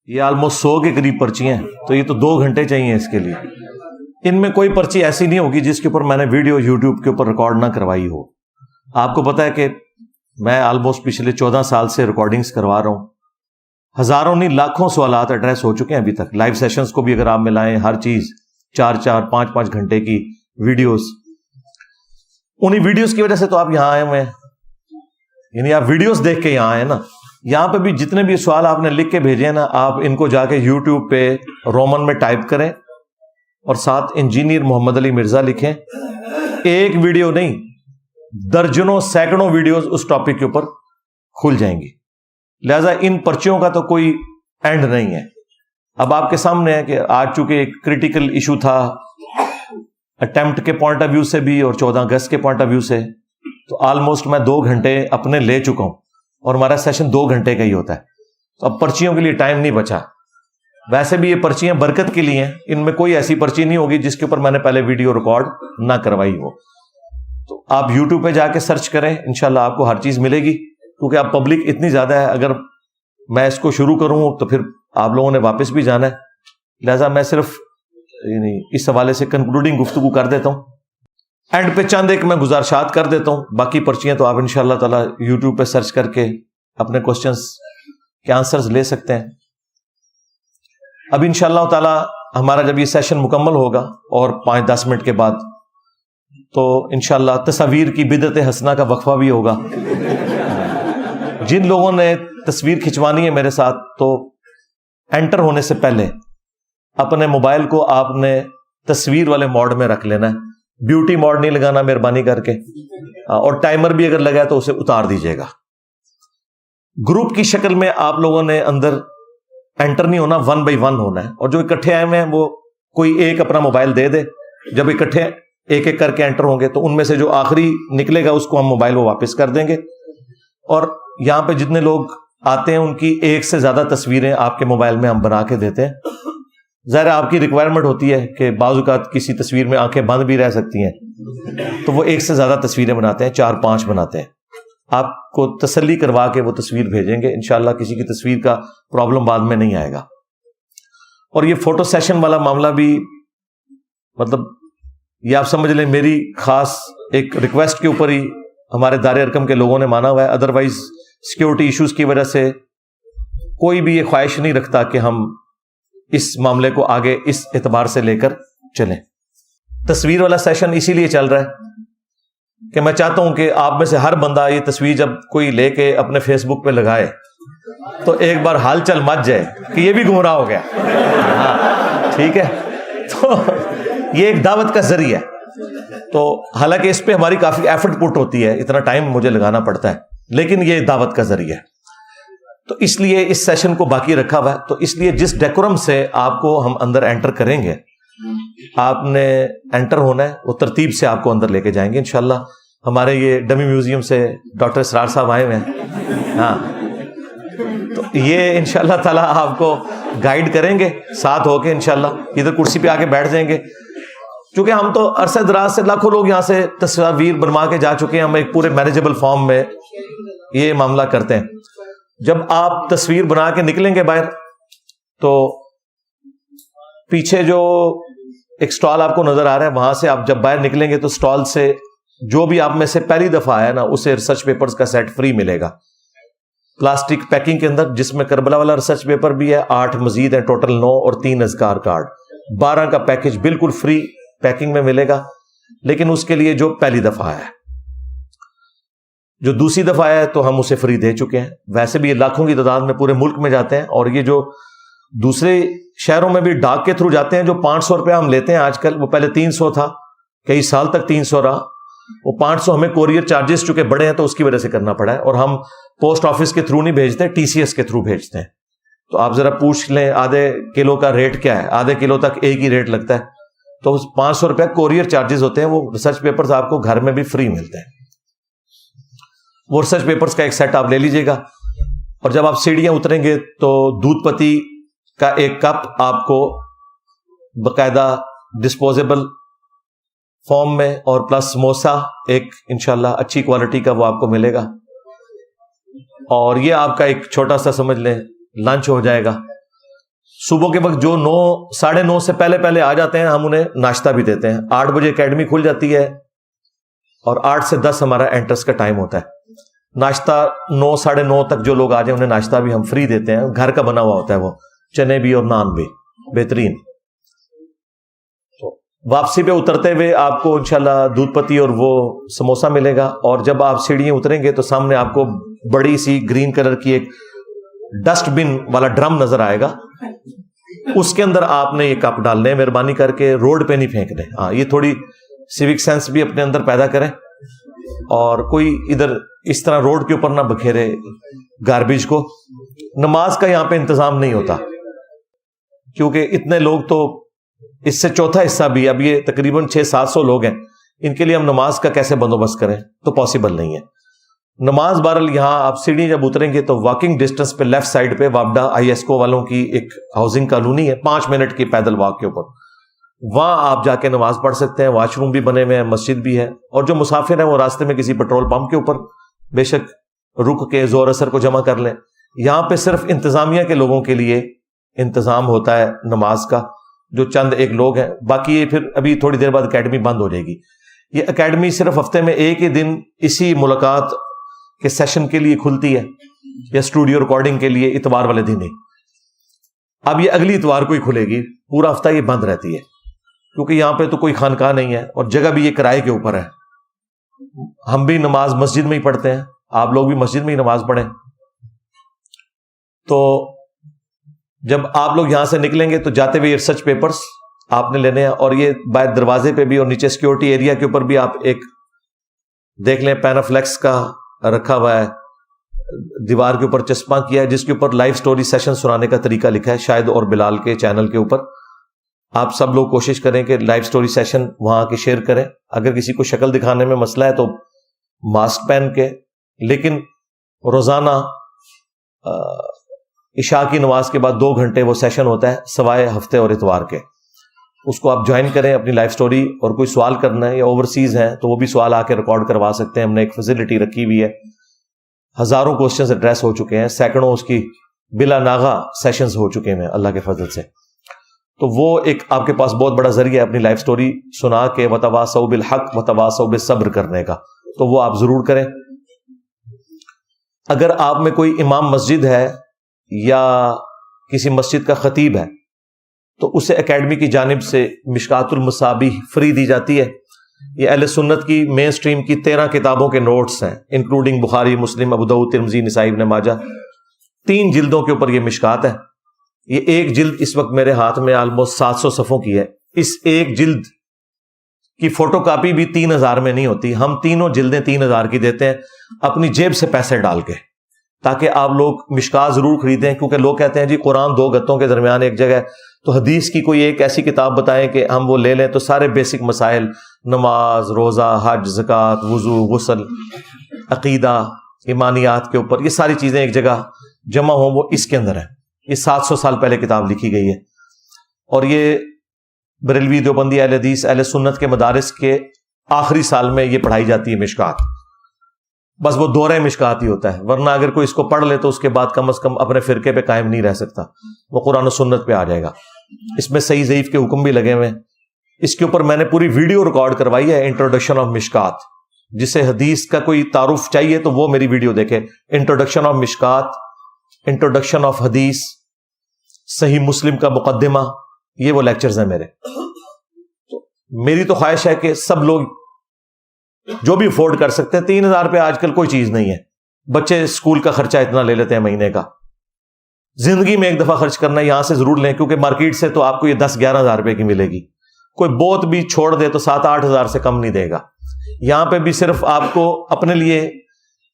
یہ آلموسٹ 100 کے قریب پرچی ہیں، تو یہ تو 2 گھنٹے چاہیے اس کے لیے. ان میں کوئی پرچی ایسی نہیں ہوگی جس کے اوپر میں نے ویڈیو یوٹیوب کے اوپر ریکارڈ نہ کروائی ہو. آپ کو پتا ہے کہ میں آلموسٹ پچھلے 14 سال سے ریکارڈنگز کروا رہا ہوں. ہزاروں نہیں لاکھوں سوالات ایڈریس ہو چکے ہیں ابھی تک. لائیو سیشنز کو بھی اگر آپ ملائیں، ہر چیز 4 5 گھنٹے کی ویڈیوز. انہی ویڈیوز کی وجہ سے تو آپ یہاں آئے ہوئے ہیں، یعنی آپ ویڈیوز دیکھ کے یہاں آئے نا. یہاں پہ بھی جتنے بھی سوال آپ نے لکھ کے بھیجے ہیں نا، آپ ان کو جا کے یوٹیوب پہ رومن میں ٹائپ کریں اور ساتھ انجینئر محمد علی مرزا لکھیں. ایک ویڈیو نہیں، درجنوں سینکڑوں ویڈیوز اس ٹاپک کے اوپر کھل جائیں گی. لہذا ان پرچیوں کا تو کوئی اینڈ نہیں ہے. اب آپ کے سامنے ہے کہ آج چونکہ ایک کریٹیکل ایشو تھا اٹیمپٹ کے پوائنٹ آف ویو سے بھی اور 14 اگست کے پوائنٹ آف ویو سے، تو آلموسٹ میں 2 گھنٹے اپنے لے چکا ہوں اور ہمارا سیشن 2 گھنٹے کا ہی ہوتا ہے. تو اب پرچیوں کے لیے ٹائم نہیں بچا. ویسے بھی یہ پرچیاں برکت کے لیے ہیں، ان میں کوئی ایسی پرچی نہیں ہوگی جس کے اوپر میں نے پہلے ویڈیو ریکارڈ نہ کروائی ہو. تو آپ یوٹیوب پہ جا کے سرچ کریں، انشاءاللہ آپ کو ہر چیز ملے گی. کیونکہ اب پبلک اتنی زیادہ ہے، اگر میں اس کو شروع کروں تو پھر آپ لوگوں نے واپس بھی جانا ہے. لہذا میں صرف اس حوالے سے کنکلوڈنگ گفتگو کر دیتا ہوں. اینڈ پہ چند ایک میں گزارشات کر دیتا ہوں. باقی پرچیاں تو آپ انشاءاللہ تعالی یوٹیوب پہ سرچ کر کے اپنے کوسچنز کے آنسرز لے سکتے ہیں. اب انشاءاللہ تعالی ہمارا جب یہ سیشن مکمل ہوگا اور 5-10 منٹ کے بعد، تو انشاءاللہ تصاویر کی بدعت حسنہ کا وقفہ بھی ہوگا. جن لوگوں نے تصویر کھنچوانی ہے میرے ساتھ، تو انٹر ہونے سے پہلے اپنے موبائل کو آپ نے تصویر والے موڈ میں رکھ لینا ہے. بیوٹی موڈ نہیں لگانا مہربانی کر کے، اور ٹائمر بھی اگر لگا ہے تو اسے اتار دیجیے گا. گروپ کی شکل میں آپ لوگوں نے اندر انٹر نہیں ہونا، 1 by 1 ہونا ہے. اور جو اکٹھے آئے ہوئے ہیں وہ کوئی ایک اپنا موبائل دے دے. جب اکٹھے ایک ایک کر کے انٹر ہوں گے تو ان میں سے جو آخری نکلے گا اس کو ہم موبائل وہ واپس کر دیں گے. اور یہاں پہ جتنے لوگ آتے ہیں ان کی ایک سے زیادہ تصویریں آپ کے موبائل میں ہم بنا کے دیتے ہیں. ظاہر آپ کی ریکوائرمنٹ ہوتی ہے کہ بعض اوقات کسی تصویر میں آنکھیں بند بھی رہ سکتی ہیں، تو وہ ایک سے زیادہ تصویریں بناتے ہیں، 4-5 بناتے ہیں. آپ کو تسلی کروا کے وہ تصویر بھیجیں گے. انشاءاللہ کسی کی تصویر کا پرابلم بعد میں نہیں آئے گا. اور یہ فوٹو سیشن والا معاملہ بھی، مطلب یہ آپ سمجھ لیں میری خاص ایک ریکویسٹ کے اوپر ہی ہمارے دار ارکم کے لوگوں نے مانا ہوا ہے. ادروائز سیکیورٹی ایشوز کی وجہ سے کوئی بھی یہ خواہش نہیں رکھتا کہ ہم اس معاملے کو آگے اس اعتبار سے لے کر چلیں. تصویر والا سیشن اسی لیے چل رہا ہے کہ میں چاہتا ہوں کہ آپ میں سے ہر بندہ یہ تصویر جب کوئی لے کے اپنے فیس بک پہ لگائے تو ایک بار حال چل مچ جائے کہ یہ بھی گمراہ ہو گیا. ہاں ٹھیک ہے، تو یہ ایک دعوت کا ذریعہ ہے. تو حالانکہ اس پہ ہماری کافی ایفرٹ پٹ ہوتی ہے، اتنا ٹائم مجھے لگانا پڑتا ہے، لیکن یہ دعوت کا ذریعہ ہے. تو اس لیے اس سیشن کو باقی رکھا ہوا ہے. تو اس لیے جس ڈیکورم سے آپ کو ہم اندر انٹر کریں گے، آپ نے انٹر ہونا ہے، وہ ترتیب سے آپ کو اندر لے کے جائیں گے انشاءاللہ. ہمارے یہ ڈمی میوزیم سے ڈاکٹر اسرار صاحب آئے ہوئے ہیں. ہاں، تو یہ انشاءاللہ تعالیٰ آپ کو گائیڈ کریں گے ساتھ ہو کے. انشاءاللہ ادھر کرسی پہ آ کے بیٹھ جائیں گے. چونکہ ہم تو عرصہ دراز سے لاکھوں لوگ یہاں سے تصاویر بنوا کے جا چکے ہیں، ہم ایک پورے مینیجیبل فارم میں یہ معاملہ کرتے ہیں. جب آپ تصویر بنا کے نکلیں گے باہر، تو پیچھے جو ایک سٹال آپ کو نظر آ رہا ہے، وہاں سے آپ جب باہر نکلیں گے تو سٹال سے جو بھی آپ میں سے پہلی دفعہ آیا نا، اسے ریسرچ پیپرز کا سیٹ فری ملے گا پلاسٹک پیکنگ کے اندر، جس میں کربلا والا ریسرچ پیپر بھی ہے، 8 مزید ہیں، ٹوٹل 9 اور 3 اذکار کارڈ، 12 کا پیکج بالکل فری پیکنگ میں ملے گا. لیکن اس کے لیے جو پہلی دفعہ آیا ہے، جو دوسری دفعہ آیا ہے تو ہم اسے فری دے چکے ہیں. ویسے بھی یہ لاکھوں کی تعداد میں پورے ملک میں جاتے ہیں، اور یہ جو دوسرے شہروں میں بھی ڈاک کے تھرو جاتے ہیں، جو 500 روپیہ ہم لیتے ہیں آج کل، وہ پہلے 300 تھا، کئی سال تک 300 رہا. وہ 500 ہمیں کوریئر چارجز چونکہ بڑے ہیں تو اس کی وجہ سے کرنا پڑا ہے، اور ہم پوسٹ آفس کے تھرو نہیں بھیجتے، TCS کے تھرو بھیجتے ہیں. تو آپ ذرا پوچھ لیں آدھے کلو کا ریٹ کیا ہے. آدھے کلو تک ایک ہی ریٹ لگتا ہے. تو 500 روپیہ کوریئر چارجز ہوتے ہیں. وہ ریسرچ پیپرز آپ کو گھر میں بھی فری ملتے ہیں. وہ ریسرچ پیپرز کا ایک سیٹ آپ لے لیجئے گا. اور جب آپ سیڑھیاں اتریں گے تو دودھ پتی کا ایک کپ آپ کو باقاعدہ ڈسپوزیبل فارم میں، اور پلس سموسا ایک انشاءاللہ اچھی کوالٹی کا وہ آپ کو ملے گا. اور یہ آپ کا ایک چھوٹا سا سمجھ لیں لنچ ہو جائے گا. صبح کے وقت جو 9 ساڑھے 9 سے پہلے آ جاتے ہیں ہم انہیں ناشتہ بھی دیتے ہیں. 8 بجے اکیڈمی کھل جاتی ہے اور 8 سے 10 ہمارا انٹرس کا ٹائم ہوتا ہے. ناشتہ 9 ساڑھے 9 تک جو لوگ آ جائیں انہیں ناشتہ بھی ہم فری دیتے ہیں. گھر کا بنا ہوا ہوتا ہے, وہ چنے بھی اور نان بھی بہترین. واپسی پہ اترتے ہوئے آپ کو انشاءاللہ دودھ پتی اور وہ سموسہ ملے گا, اور جب آپ سیڑھیاں اتریں گے تو سامنے آپ کو بڑی سی گرین کلر کی ایک ڈسٹ بن والا ڈرم نظر آئے گا. اس کے اندر آپ نے یہ کپ ڈالنے ہیں, مہربانی کر کے روڈ پہ نہیں پھینکنے. ہاں, یہ تھوڑی سیوک سینس بھی اپنے اندر پیدا کریں, اور کوئی ادھر اس طرح روڈ کے اوپر نہ بکھیرے گاربیج کو. نماز کا یہاں پہ انتظام نہیں ہوتا کیونکہ اتنے لوگ, تو اس سے چوتھا حصہ بھی, اب یہ تقریباً 600-700 لوگ ہیں, ان کے لیے ہم نماز کا کیسے بندوبست کریں, تو پاسبل نہیں ہے. نماز بہرحال یہاں آپ سیڑھی جب اتریں گے تو واکنگ ڈسٹنس پہ لیفٹ سائڈ پہ وابڈا ISCO والوں کی ایک ہاؤسنگ کالونی ہے, 5 منٹ کی پیدل واک کے اوپر, وہاں آپ جا کے نماز پڑھ سکتے ہیں. واش روم بھی بنے ہوئے ہیں, مسجد بھی ہے, اور جو مسافر ہیں وہ راستے میں کسی پیٹرول پمپ کے اوپر بے شک رک کے زور اثر کو جمع کر لیں. یہاں پہ صرف انتظامیہ کے لوگوں کے لیے انتظام ہوتا ہے نماز کا, جو چند ایک لوگ ہیں. باقی یہ پھر ابھی تھوڑی دیر بعد اکیڈمی بند ہو جائے گی. یہ اکیڈمی صرف ہفتے میں ایک ہی دن اسی ملاقات کے سیشن کے لیے کھلتی ہے, یا اسٹوڈیو ریکارڈنگ کے لیے اتوار والے دن ہی. اب یہ اگلی اتوار کو ہی کھلے گی, پورا ہفتہ یہ بند رہتی ہے کیونکہ یہاں پہ تو کوئی خانقاہ نہیں ہے, اور جگہ بھی یہ کرائے کے اوپر ہے. ہم بھی نماز مسجد میں ہی پڑھتے ہیں, آپ لوگ بھی مسجد میں ہی نماز پڑھیں. تو جب آپ لوگ یہاں سے نکلیں گے تو جاتے ہوئے ریسرچ پیپرز آپ نے لینے ہیں, اور یہ باہر دروازے پہ بھی اور نیچے سیکورٹی ایریا کے اوپر بھی آپ ایک دیکھ لیں, پینافلیکس کا رکھا ہوا ہے, دیوار کے اوپر چسپاں کیا ہے, جس کے اوپر لائیو سٹوری سیشن سنانے کا طریقہ لکھا ہے. شاید اور بلال کے چینل کے اوپر آپ سب لوگ کوشش کریں کہ لائیو سٹوری سیشن وہاں کے شیئر کریں. اگر کسی کو شکل دکھانے میں مسئلہ ہے تو ماسک پہن کے, لیکن روزانہ عشاء کی نماز کے بعد 2 گھنٹے وہ سیشن ہوتا ہے, سوائے ہفتے اور اتوار کے. اس کو آپ جوائن کریں, اپنی لائف سٹوری, اور کوئی سوال کرنا ہے یا اوورسیز ہیں تو وہ بھی سوال آ کے ریکارڈ کروا سکتے ہیں. ہم نے ایک فیسلٹی رکھی ہوئی ہے, ہزاروں کوسچنز ایڈریس ہو چکے ہیں, سینکڑوں اس کی بلا ناغہ سیشنز ہو چکے ہیں اللہ کے فضل سے. تو وہ ایک آپ کے پاس بہت بڑا ذریعہ ہے اپنی لائف سٹوری سنا کے وتواصوا بالحق وتواصوا بالصبر کرنے کا, تو وہ آپ ضرور کریں. اگر آپ میں کوئی امام مسجد ہے یا کسی مسجد کا خطیب ہے تو اسے اکیڈمی کی جانب سے مشکات المصابیح فری دی جاتی ہے. یہ اہل سنت کی مین سٹریم کی 13 کتابوں کے نوٹس ہیں, انکلوڈنگ بخاری, مسلم, ابو داؤد, ترمذی, نسائی, ابن ماجہ. 3 جلدوں کے اوپر یہ مشکات ہے. یہ ایک جلد اس وقت میرے ہاتھ میں آلموسٹ 700 صفحوں کی ہے. اس ایک جلد کی فوٹو کاپی بھی 3000 میں نہیں ہوتی. ہم تینوں جلدیں 3000 کی دیتے ہیں اپنی جیب سے پیسے ڈال کے, تاکہ آپ لوگ مشکات ضرور خریدیں. کیونکہ لوگ کہتے ہیں جی قرآن 2 گتوں کے درمیان ایک جگہ ہے, تو حدیث کی کوئی ایک ایسی کتاب بتائیں کہ ہم وہ لے لیں تو سارے بیسک مسائل, نماز, روزہ, حج, زکوٰۃ, وضو, غسل, عقیدہ, ایمانیات کے اوپر یہ ساری چیزیں ایک جگہ جمع ہوں, وہ اس کے اندر ہے. یہ 700 سال پہلے کتاب لکھی گئی ہے, اور یہ بریلوی, دیوبندی, اہل حدیث, اہل سنت کے مدارس کے آخری سال میں یہ پڑھائی جاتی ہے مشکات. بس وہ دورہ مشکات ہی ہوتا ہے, ورنہ اگر کوئی اس کو پڑھ لے تو اس کے بعد کم از کم اپنے فرقے پہ قائم نہیں رہ سکتا, وہ قرآن و سنت پہ آ جائے گا. اس میں صحیح ضعیف کے حکم بھی لگے ہوئے ہیں. اس کے اوپر میں نے پوری ویڈیو ریکارڈ کروائی ہے, انٹروڈکشن آف مشکات. جسے حدیث کا کوئی تعارف چاہیے تو وہ میری ویڈیو دیکھے, انٹروڈکشن آف مشکات, انٹروڈکشن آف حدیث, صحیح مسلم کا مقدمہ, یہ وہ لیکچرز ہیں میرے. تو میری تو خواہش ہے کہ سب لوگ جو بھی افورڈ کر سکتے ہیں, 3000 پہ آج کل کوئی چیز نہیں ہے. بچے اسکول کا خرچہ اتنا لے لیتے ہیں مہینے کا, زندگی میں ایک دفعہ خرچ کرنا ہے, یہاں سے ضرور لیں, کیونکہ مارکیٹ سے تو آپ کو یہ 10-11 ہزار روپے کی ملے گی. کوئی بہت بھی چھوڑ دے تو 7-8 ہزار سے کم نہیں دے گا. یہاں پہ بھی صرف آپ کو اپنے لیے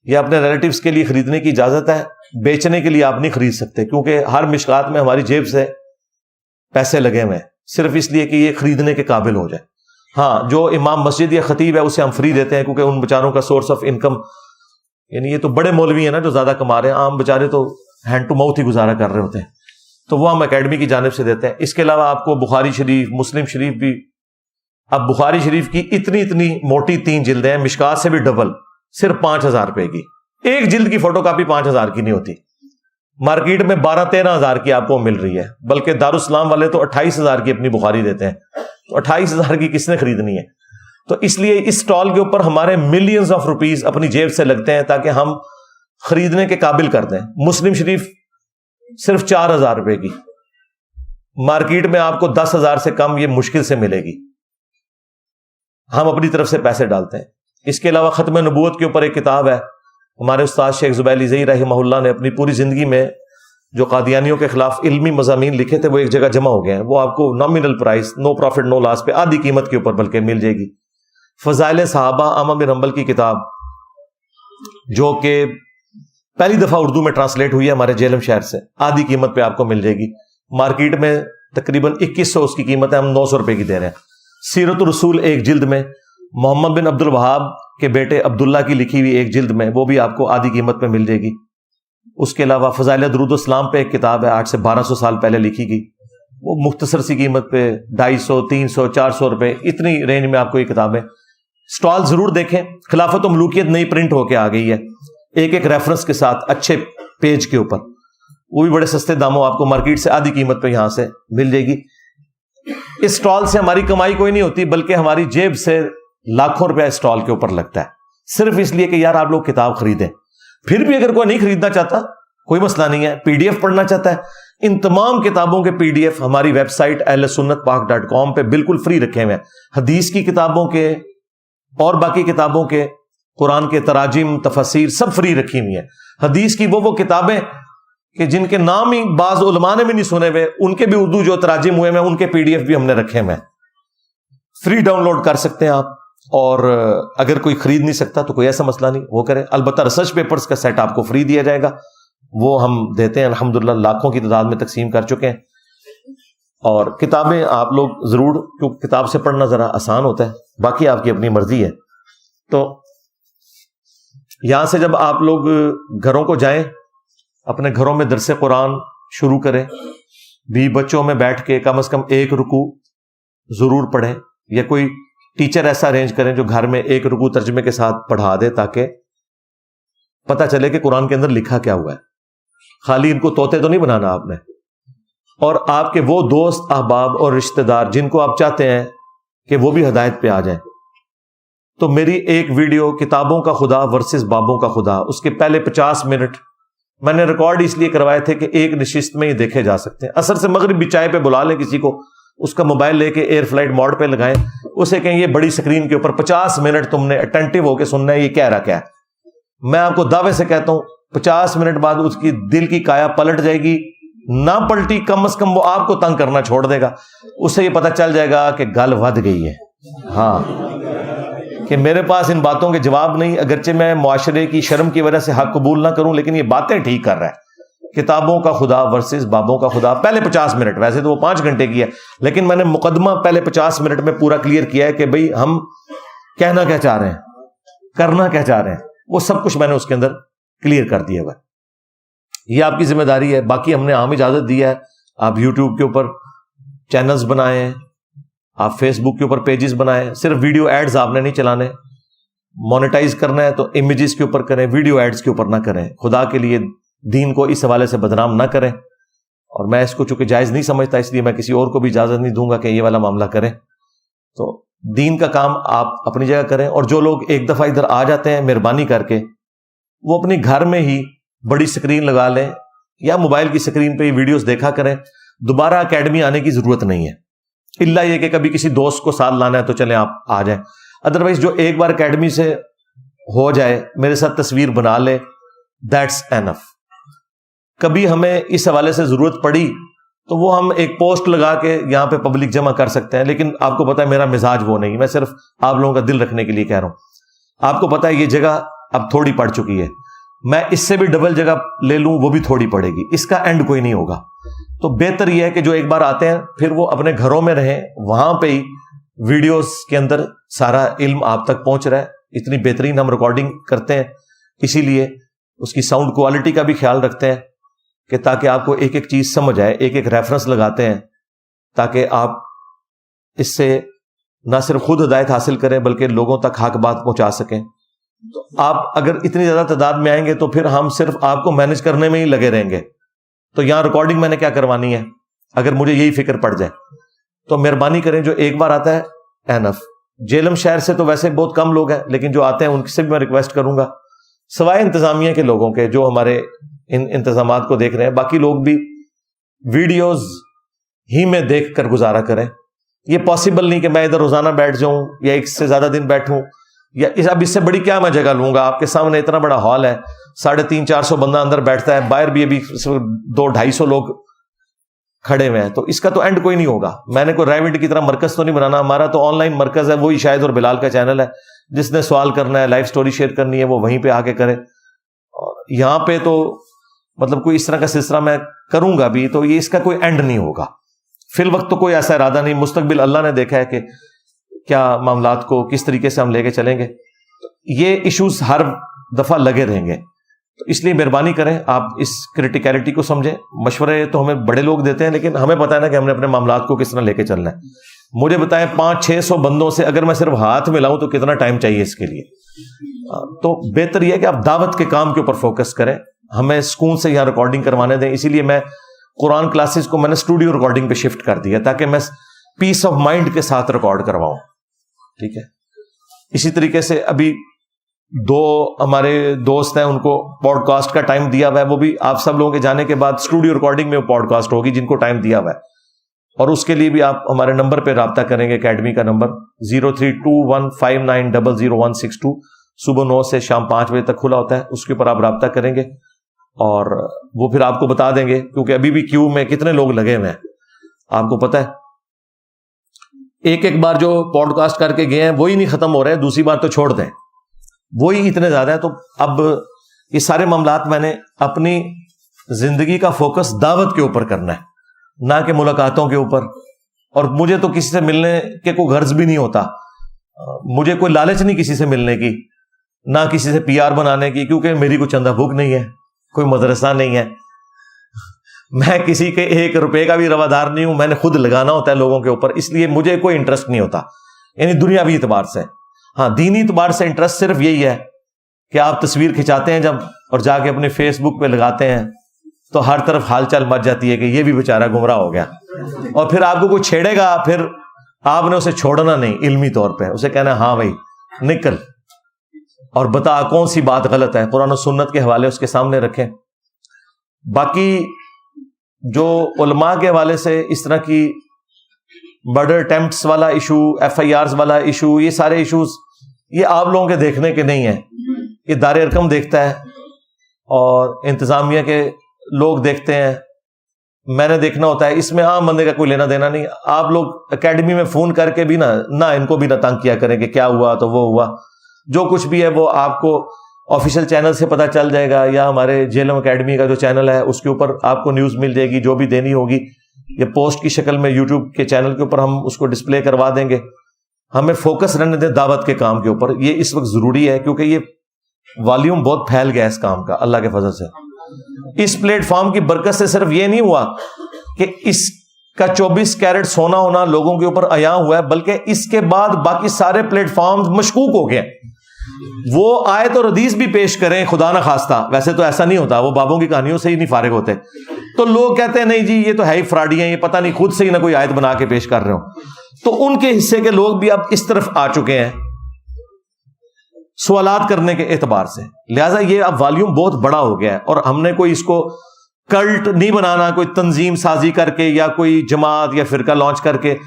یا اپنے ریلیٹیوز کے لیے خریدنے کی اجازت ہے, بیچنے کے لیے آپ نہیں خرید سکتے, کیونکہ ہر مشکات میں ہماری جیب سے پیسے لگے ہوئے ہیں, صرف اس لیے کہ یہ خریدنے کے قابل ہو جائے. ہاں, جو امام مسجد یا خطیب ہے اسے ہم فری دیتے ہیں, کیونکہ ان بیچاروں کا سورس آف انکم, یعنی یہ تو بڑے مولوی ہیں نا جو زیادہ کما رہے ہیں, عام بیچارے تو ہینڈ ٹو ماؤتھ ہی گزارا کر رہے ہوتے ہیں, تو وہ ہم اکیڈمی کی جانب سے دیتے ہیں. اس کے علاوہ آپ کو بخاری شریف, مسلم شریف بھی, اب بخاری شریف کی اتنی موٹی 3 جلدیں ہیں, مشکات سے بھی ڈبل, صرف 5000 روپے کی. ایک جلد کی فوٹو کاپی 5000 کی نہیں ہوتی. مارکیٹ میں 12-13 ہزار کی آپ کو مل رہی ہے، بلکہ دارالاسلام والے تو 28 ہزار کی اپنی بخاری دیتے ہیں، تو 28 ہزار کی کس نے خریدنی ہے؟ تو اس لیے اس سٹال کے اوپر ہمارے ملینز آف روپیز اپنی جیب سے لگتے ہیں تاکہ ہم خریدنے کے قابل کر دیں۔ مسلم شریف صرف 4,000 روپے کی، مارکیٹ میں آپ کو 10,000 سے کم یہ مشکل سے ملے گی، ہم اپنی طرف سے پیسے ڈالتے ہیں۔ اس کے علاوہ ختم نبوت کے اوپر ایک کتاب ہے، ہمارے استاد شیخ زبیر علی زئی رحمہ اللہ نے اپنی پوری زندگی میں جو قادیانیوں کے خلاف علمی مضامین لکھے تھے وہ ایک جگہ جمع ہو گئے ہیں، وہ آپ کو نامینل پرائس، نو پروفٹ نو لاس پہ آدھی قیمت کے اوپر بلکہ مل جائے گی۔ فضائل صحابہ احمد بن حنبل کی کتاب جو کہ پہلی دفعہ اردو میں ٹرانسلیٹ ہوئی ہے ہمارے جہلم شہر سے، آدھی قیمت پہ آپ کو مل جائے گی، مارکیٹ میں تقریباً 2100 اس کی قیمت ہے، ہم 900 روپے کی دے رہے ہیں۔ سیرت الرسول ایک جلد میں، محمد بن عبد الوہاب کے بیٹے عبداللہ کی لکھی ہوئی ایک جلد میں، وہ بھی آپ کو آدھی قیمت پہ مل جائے گی۔ اس کے علاوہ فضائل درود السلام پہ ایک کتاب ہے 800 سے 1200 سال پہلے لکھی گئی، وہ مختصر سی قیمت پہ 250 300 400 روپے اتنی رینج میں آپ کو یہ کتابیں۔ سٹال ضرور دیکھیں، خلافت و ملوکیت نئی پرنٹ ہو کے آ گئی ہے، ایک ایک ریفرنس کے ساتھ اچھے پیج کے اوپر، وہ بھی بڑے سستے داموں آپ کو مارکیٹ سے آدھی قیمت پہ یہاں سے مل جائے گی۔ اس سٹال سے ہماری کمائی کوئی نہیں ہوتی، بلکہ ہماری جیب سے لاکھوں روپے سٹال کے اوپر لگتا ہے، صرف اس لیے کہ یار آپ لوگ کتاب خریدیں۔ پھر بھی اگر کوئی نہیں خریدنا چاہتا کوئی مسئلہ نہیں ہے، پی ڈی ایف پڑھنا چاہتا ہے، ان تمام کتابوں کے پی ڈی ایف ہماری ویب سائٹ ahlsunnatpak.com پہ بالکل فری رکھے ہوئے ہیں، حدیث کی کتابوں کے اور باقی کتابوں کے، قرآن کے تراجم تفسیر سب فری رکھی ہوئی ہیں۔ حدیث کی وہ کتابیں کہ جن کے نام ہی بعض علماء نے بھی نہیں سنے ہوئے، ان کے بھی اردو جو تراجم ہوئے ہیں ان کے پی ڈی ایف بھی ہم نے رکھے ہوئے ہیں، فری ڈاؤن لوڈ کر سکتے ہیں آپ۔ اور اگر کوئی خرید نہیں سکتا تو کوئی ایسا مسئلہ نہیں، وہ کرے۔ البتہ ریسرچ پیپرز کا سیٹ آپ کو فری دیا جائے گا، وہ ہم دیتے ہیں، الحمدللہ لاکھوں کی تعداد میں تقسیم کر چکے ہیں۔ اور کتابیں آپ لوگ ضرور، کیونکہ کتاب سے پڑھنا ذرا آسان ہوتا ہے، باقی آپ کی اپنی مرضی ہے۔ تو یہاں سے جب آپ لوگ گھروں کو جائیں، اپنے گھروں میں درس قرآن شروع کریں، بھی بچوں میں بیٹھ کے کم از کم ایک رکوع ضرور پڑھیں، یا کوئی ٹیچر ایسا ارینج کریں جو گھر میں ایک رکوع ترجمے کے ساتھ پڑھا دے، تاکہ پتہ چلے کہ قرآن کے اندر لکھا کیا ہوا ہے۔ خالی ان کو طوطے تو نہیں بنانا آپ نے۔ اور آپ کے وہ دوست احباب اور رشتہ دار جن کو آپ چاہتے ہیں کہ وہ بھی ہدایت پہ آ جائیں، تو میری ایک ویڈیو کتابوں کا خدا ورسز بابوں کا خدا، اس کے پہلے 50 منٹ میں نے ریکارڈ اس لیے کروائے تھے کہ ایک نشست میں یہ دیکھے جا سکتے ہیں۔ عصر سے مغرب بھی چائے پہ بلا لیں کسی کو، اس کا موبائل لے کے ایئر فلائٹ موڈ پہ لگائیں، اسے کہیں یہ بڑی سکرین کے اوپر 50 منٹ تم نے اٹینٹو ہو کے سننا ہے، یہ کہہ رہا کیا ہے۔ میں آپ کو دعوے سے کہتا ہوں 50 منٹ بعد اس کی دل کی کایا پلٹ جائے گی، نہ پلٹی کم از کم وہ آپ کو تنگ کرنا چھوڑ دے گا، اسے یہ پتہ چل جائے گا کہ گل ود گئی ہے، ہاں، کہ میرے پاس ان باتوں کے جواب نہیں، اگرچہ میں معاشرے کی شرم کی وجہ سے حق قبول نہ کروں، لیکن یہ باتیں ٹھیک کر رہا ہے۔ کتابوں کا خدا ورسز بابوں کا خدا، پہلے 50 منٹ، ویسے تو وہ 5 گھنٹے کی ہے، لیکن میں نے مقدمہ پہلے 50 منٹ میں پورا کلیئر کیا ہے کہ بھئی ہم کہنا کیا چاہ رہے ہیں، کرنا کیا چاہ رہے ہیں، وہ سب کچھ میں نے اس کے اندر کلیئر کر دیا ہوا ہے۔ یہ آپ کی ذمہ داری ہے، باقی ہم نے عام اجازت دی ہے، آپ یوٹیوب کے اوپر چینلز بنائیں، آپ فیس بک کے اوپر پیجز بنائیں، صرف ویڈیو ایڈز آپ نے نہیں چلانے، مونیٹائز کرنا ہے تو امیجز کے اوپر کریں، ویڈیو ایڈز کے اوپر نہ کریں، خدا کے لیے دین کو اس حوالے سے بدنام نہ کریں۔ اور میں اس کو چونکہ جائز نہیں سمجھتا، اس لیے میں کسی اور کو بھی اجازت نہیں دوں گا کہ یہ والا معاملہ کریں۔ تو دین کا کام آپ اپنی جگہ کریں، اور جو لوگ ایک دفعہ ادھر آ جاتے ہیں مہربانی کر کے وہ اپنی گھر میں ہی بڑی سکرین لگا لیں یا موبائل کی سکرین پہ یہ ویڈیوز دیکھا کریں، دوبارہ اکیڈمی آنے کی ضرورت نہیں ہے، الا یہ کہ کبھی کسی دوست کو ساتھ لانا ہے تو چلیں آپ آ جائیں، ادروائز جو ایک بار اکیڈمی سے ہو جائے، میرے ساتھ تصویر بنا لے، دیٹس اینف۔ کبھی ہمیں اس حوالے سے ضرورت پڑی تو وہ ہم ایک پوسٹ لگا کے یہاں پہ پبلک جمع کر سکتے ہیں، لیکن آپ کو پتا ہے میرا مزاج وہ نہیں، میں صرف آپ لوگوں کا دل رکھنے کے لیے کہہ رہا ہوں۔ آپ کو پتا ہے یہ جگہ اب تھوڑی پڑ چکی ہے، میں اس سے بھی ڈبل جگہ لے لوں وہ بھی تھوڑی پڑے گی، اس کا اینڈ کوئی نہیں ہوگا۔ تو بہتر یہ ہے کہ جو ایک بار آتے ہیں پھر وہ اپنے گھروں میں رہیں، وہاں پہ ہی ویڈیوز کے اندر سارا علم آپ تک پہنچ رہا ہے، اتنی بہترین ہم ریکارڈنگ کرتے ہیں، اسی لیے اس کی ساؤنڈ کوالٹی کا بھی خیال رکھتے ہیں کہ تاکہ آپ کو ایک ایک چیز سمجھ آئے، ایک ایک ریفرنس لگاتے ہیں تاکہ آپ اس سے نہ صرف خود ہدایت حاصل کریں بلکہ لوگوں تک حق بات پہنچا سکیں۔ تو آپ اگر اتنی زیادہ تعداد میں آئیں گے تو پھر ہم صرف آپ کو مینج کرنے میں ہی لگے رہیں گے، تو یہاں ریکارڈنگ میں نے کیا کروانی ہے اگر مجھے یہی فکر پڑ جائے؟ تو مہربانی کریں، جو ایک بار آتا ہے اینف. جیلم شہر سے تو ویسے بہت کم لوگ ہیں، لیکن جو آتے ہیں ان سے بھی میں ریکویسٹ کروں گا، سوائے انتظامیہ کے لوگوں کے جو ہمارے ان انتظامات کو دیکھ رہے ہیں، باقی لوگ بھی ویڈیوز ہی میں دیکھ کر گزارا کریں. یہ پاسبل نہیں کہ میں ادھر روزانہ بیٹھ جاؤں یا ایک سے زیادہ دن بیٹھوں، یا اب اس سے بڑی کیا میں جگہ لوں گا؟ آپ کے سامنے اتنا بڑا ہال ہے، 350-400 بندہ اندر بیٹھتا ہے، باہر بھی ابھی 200-250 لوگ کھڑے ہوئے ہیں، تو اس کا تو اینڈ کوئی نہیں ہوگا. میں نے کوئی ریوڈ کی طرح مرکز تو نہیں بنانا، ہمارا تو آن لائن مرکز ہے، وہی شاہد اور بلال کا چینل ہے. جس نے سوال کرنا ہے، لائف سٹوری شیئر کرنی ہے، وہ وہیں پہ آ کے کرے. اور یہاں پہ تو مطلب کوئی اس طرح کا سلسلہ میں کروں گا بھی تو یہ اس کا کوئی اینڈ نہیں ہوگا. فی الوقت تو کوئی ایسا ارادہ نہیں، مستقبل اللہ نے دیکھا ہے کہ کیا معاملات کو کس طریقے سے ہم لے کے چلیں گے. یہ ایشوز ہر دفعہ لگے رہیں گے، تو اس لیے مہربانی کریں آپ اس کریٹیکلٹی کو سمجھیں. مشورے تو ہمیں بڑے لوگ دیتے ہیں، لیکن ہمیں پتہ ہے نا کہ ہم نے اپنے معاملات کو کس طرح لے کے چلنا ہے. مجھے بتائیں 500-600 بندوں سے اگر میں صرف ہاتھ ملاؤں تو کتنا ٹائم چاہیے اس کے لیے؟ تو بہتر یہ ہے کہ آپ دعوت کے کام کے اوپر فوکس کریں. ہمیں سکون سے یہاں ریکارڈنگ کروانے دیں. اسی لیے میں قرآن کلاسز کو میں نے اسٹوڈیو ریکارڈنگ پہ شفٹ کر دیا تاکہ میں پیس آف مائنڈ کے ساتھ ریکارڈ کرواؤں. ٹھیک ہے. اسی طریقے سے ابھی 2 ہمارے دوست ہیں، ان کو پوڈ کاسٹ کا ٹائم دیا ہوا ہے، وہ بھی آپ سب لوگوں کے جانے کے بعد اسٹوڈیو ریکارڈنگ میں وہ پوڈ کاسٹ ہوگی جن کو ٹائم دیا ہوا ہے. اور اس کے لیے بھی آپ ہمارے نمبر پہ رابطہ کریں گے، اکیڈمی کا نمبر 032159000162، صبح 9 سے شام 5 بجے تک کھلا ہوتا ہے. اس کے اوپر آپ رابطہ کریں گے اور وہ پھر آپ کو بتا دیں گے، کیونکہ ابھی بھی کیو میں کتنے لوگ لگے ہوئے ہیں آپ کو پتہ ہے. ایک بار جو پوڈ کاسٹ کر کے گئے ہیں وہی نہیں ختم ہو رہے ہیں، دوسری بار تو چھوڑ دیں، وہی اتنے زیادہ ہیں. تو اب یہ سارے معاملات میں نے اپنی زندگی کا فوکس دعوت کے اوپر کرنا ہے، نہ کہ ملاقاتوں کے اوپر. اور مجھے تو کسی سے ملنے کے کوئی غرض بھی نہیں ہوتا، مجھے کوئی لالچ نہیں کسی سے ملنے کی، نہ کسی سے PR بنانے کی، کیونکہ میری کوئی چندہ بھوک نہیں ہے، کوئی مدرسہ نہیں ہے، میں کسی کے 1 روپے کا بھی روادار نہیں ہوں. میں نے خود لگانا ہوتا ہے لوگوں کے اوپر، اس لیے مجھے کوئی انٹرسٹ نہیں ہوتا، یعنی دنیاوی اعتبار سے. ہاں دینی اعتبار سے انٹرسٹ صرف یہی ہے کہ آپ تصویر کھنچاتے ہیں جب اور جا کے اپنے فیس بک پہ لگاتے ہیں تو ہر طرف حال چال مچ جاتی ہے کہ یہ بھی بیچارہ گمراہ ہو گیا. اور پھر آپ کو کوئی چھیڑے گا، پھر آپ نے اسے چھوڑنا نہیں، علمی طور پہ اسے کہنا ہاں بھائی نکل اور بتا کون سی بات غلط ہے، قرآن و سنت کے حوالے اس کے سامنے رکھیں. باقی جو علماء کے حوالے سے اس طرح کی مرڈر اٹیمپٹس والا ایشو، FIRs والا ایشو، یہ سارے ایشوز یہ آپ لوگوں کے دیکھنے کے نہیں ہیں، یہ دار ارکم دیکھتا ہے اور انتظامیہ کے لوگ دیکھتے ہیں. میں نے دیکھنا ہوتا ہے، اس میں عام بندے کا کوئی لینا دینا نہیں. آپ لوگ اکیڈمی میں فون کر کے بھی نہ ان کو بھی نہ تنگ کیا کریں کہ کیا ہوا تو وہ ہوا. جو کچھ بھی ہے وہ آپ کو آفیشیل چینل سے پتہ چل جائے گا، یا ہمارے جیلم اکیڈمی کا جو چینل ہے اس کے اوپر آپ کو نیوز مل جائے گی. جو بھی دینی ہوگی یہ پوسٹ کی شکل میں یوٹیوب کے چینل کے اوپر ہم اس کو ڈسپلے کروا دیں گے. ہمیں فوکس رہنے دیں دعوت کے کام کے اوپر، یہ اس وقت ضروری ہے کیونکہ یہ والیوم بہت پھیل گیا اس کام کا اللہ کے فضل سے. اس پلیٹ فارم کی برکت سے صرف یہ نہیں ہوا کہ اس کا 24 کیرٹ سونا ہونا لوگوں کے اوپر عیاں ہوا ہے، بلکہ اس کے بعد باقی سارے پلیٹ فارم مشکوک ہو گئے. وہ آیت اور حدیث بھی پیش کریں خدا نہ خواستہ، ویسے تو ایسا نہیں ہوتا، وہ بابوں کی کہانیوں سے ہی نہیں فارغ ہوتے، تو لوگ کہتے ہیں نہیں جی یہ تو ہے ہی فراڈی ہیں، یہ پتہ نہیں خود سے ہی نہ کوئی آیت بنا کے پیش کر رہے ہوں. تو ان کے حصے کے لوگ بھی اب اس طرف آ چکے ہیں سوالات کرنے کے اعتبار سے. لہٰذا یہ اب والیوم بہت بڑا ہو گیا ہے، اور ہم نے کوئی اس کو کلٹ نہیں بنانا، کوئی تنظیم سازی کر کے یا کوئی جماعت یا فرقہ لانچ کر کے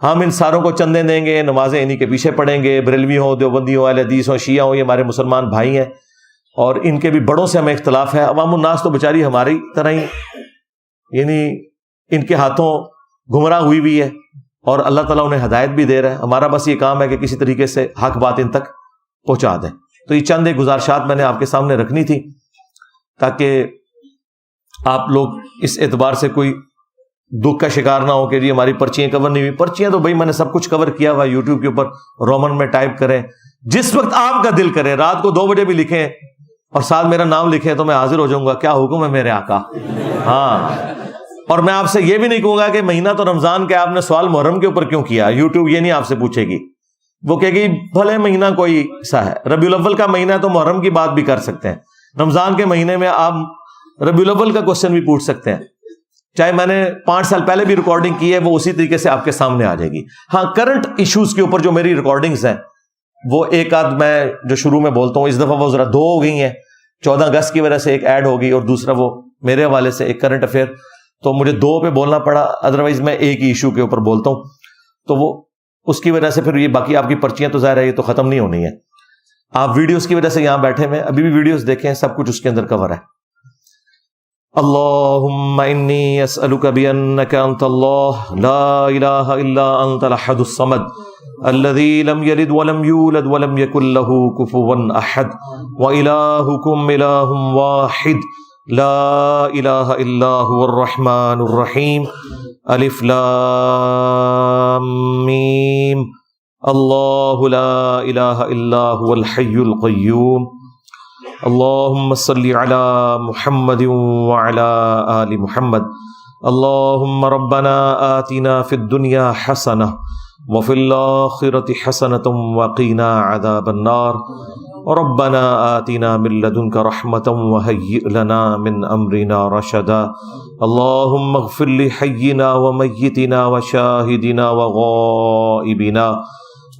ہم ان ساروں کو چندے دیں گے، نمازیں انہی کے پیچھے پڑھیں گے، بریلوی ہوں، دیوبندی ہوں، اہل حدیث ہوں، شیعہ ہوں، یہ ہمارے مسلمان بھائی ہیں اور ان کے بھی بڑوں سے ہمیں اختلاف ہے. عوام الناس تو بیچاری ہماری طرح ہی یعنی ان کے ہاتھوں گمراہ ہوئی ہوئی ہے، اور اللہ تعالیٰ انہیں ہدایت بھی دے رہا ہے. ہمارا بس یہ کام ہے کہ کسی طریقے سے حق بات ان تک پہنچا دیں. تو یہ چند ایک گزارشات میں نے آپ کے سامنے رکھنی تھی تاکہ آپ لوگ اس اعتبار سے کوئی دکھ کا شکار نہ ہو کہ جی ہماری پرچیاں کور نہیں ہوئی. پرچیاں تو بھائی میں نے سب کچھ کور کیا ہوا یوٹیوب کے اوپر، رومن میں ٹائپ کریں، جس وقت آپ کا دل کرے، رات کو 2 بجے بھی لکھیں اور ساتھ میرا نام لکھیں تو میں حاضر ہو جاؤں گا. کیا حکم ہے میرے آقا. ہاں، اور میں آپ سے یہ بھی نہیں کہوں گا کہ مہینہ تو رمضان کے آپ نے سوال محرم کے اوپر کیوں کیا. یوٹیوب یہ نہیں آپ سے پوچھے گی، وہ کہے گی بھلے مہینہ کوئی سا ہے، ربیع الاول کا مہینہ ہے تو محرم کی بات بھی کر سکتے ہیں، رمضان کے مہینے میں آپ ربیع الاول کا کوشچن بھی پوچھ سکتے ہیں. چاہے میں نے 5 سال پہلے بھی ریکارڈنگ کی ہے وہ اسی طریقے سے آپ کے سامنے آ جائے گی. ہاں کرنٹ ایشوز کے اوپر جو میری ریکارڈنگز ہیں وہ ایک آدھ میں جو شروع میں بولتا ہوں اس دفعہ وہ ذرا 2 ہو گئی ہیں. 14 اگست کی وجہ سے ایک ایڈ ہوگی اور دوسرا وہ میرے حوالے سے ایک کرنٹ افیئر, تو مجھے 2 پہ بولنا پڑا, ادروائز میں ایک ہی ایشو کے اوپر بولتا ہوں. تو وہ اس کی وجہ سے پھر یہ باقی آپ کی پرچیاں تو ظاہر ہے یہ تو ختم نہیں ہونی ہے. آپ ویڈیوز کی وجہ سے یہاں بیٹھے ہوئے ابھی بھی ویڈیوز دیکھیں, سب کچھ اس کے اندر کور ہے. اللہم انی اسألک بانک انت اللہ لا الہ الا انت الاحد الصمد الذی لم یلد ولم یولد ولم یکن له کفوا احد والہکم الہ واحد لا الہ الا هو الرحمن الرحیم الف لام میم اللہ لا الہ الا هو الحی القیوم اللہم صلی علی محمد وعلی آل محمد اللہم ربنا آتنا فی الدنیا حسنہ وفی الآخرۃ حسنۃ وقنا عذاب النار ربنا آتنا من لدنک رحمۃ وہیئ لنا من امرنا رشدا اللہم اغفر لحینا ومیتنا وشاہدنا وغائبنا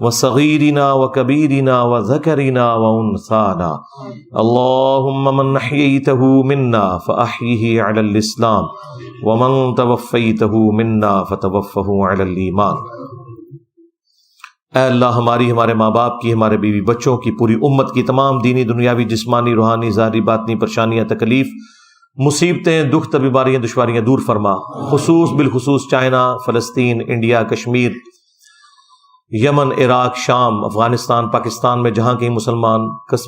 وصغیرنا وکبیرنا وذکرنا وانثانا اللہم من احییتہ منا فاحیہ علی الاسلام ومن توفیتہ منا فتوفہ علی الایمان. اے اللہ ہماری, ہمارے ماں باپ کی, ہمارے بیوی بچوں کی, پوری امت کی تمام دینی دنیاوی جسمانی روحانی ظاہری باطنی پریشانیاں تکلیف مصیبتیں دکھ بیماریاں دشواریاں دور فرما. بالخصوص چائنا, فلسطین, انڈیا, کشمیر, یمن, عراق, شام, افغانستان, پاکستان میں جہاں کہیں مسلمان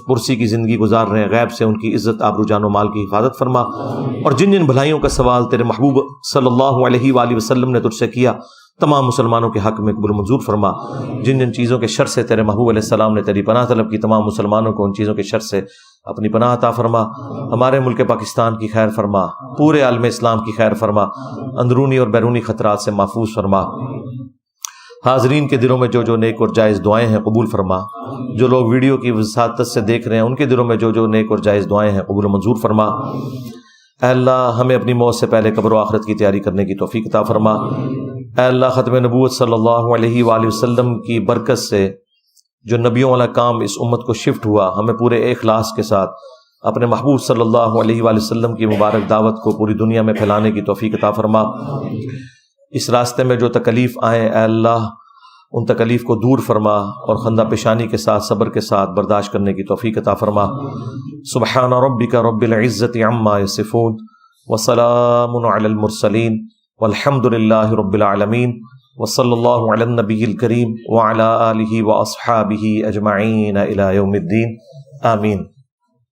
پرسی کی زندگی گزار رہے ہیں, غیب سے ان کی عزت آبرو جان و مال کی حفاظت فرما. اور جن جن بھلائیوں کا سوال تیرے محبوب صلی اللہ علیہ وآلہ وسلم نے تجھ سے کیا تمام مسلمانوں کے حق میں قبول منظور فرما. جن جن چیزوں کے شر سے تیرے محبوب علیہ السلام نے تیری پناہ طلب کی تمام مسلمانوں کو ان چیزوں کے شر سے اپنی پناہ عطا فرما. ہمارے ملک پاکستان کی خیر فرما, پورے عالم اسلام کی خیر فرما, اندرونی اور بیرونی خطرات سے محفوظ فرما. حاضرین کے دلوں میں جو جو نیک اور جائز دعائیں ہیں قبول فرما. جو لوگ ویڈیو کی وساطت سے دیکھ رہے ہیں ان کے دلوں میں جو جو نیک اور جائز دعائیں ہیں قبول منظور فرما. اے اللہ ہمیں اپنی موت سے پہلے قبر و آخرت کی تیاری کرنے کی توفیق عطا فرما. اے اللہ ختم نبوت صلی اللہ علیہ وآلہ وسلم کی برکت سے جو نبیوں والا کام اس امت کو شفٹ ہوا, ہمیں پورے اخلاص کے ساتھ اپنے محبوب صلی اللہ علیہ وآلہ وسلم کی مبارک دعوت کو پوری دنیا میں پھیلانے کی توفیق عطا فرما. اس راستے میں جو تکلیف آئیں اے اللہ ان تکلیف کو دور فرما اور خندہ پیشانی کے ساتھ صبر کے ساتھ برداشت کرنے کی توفیق عطا فرما. سبحان ربک رب العزت عما یصفون وسلام علی المرسلین والحمد للہ رب العالمین وصلی اللہ علی النبی الکریم وعلی آلہ واصحابہ اجمعین الی یوم الدین. آمین.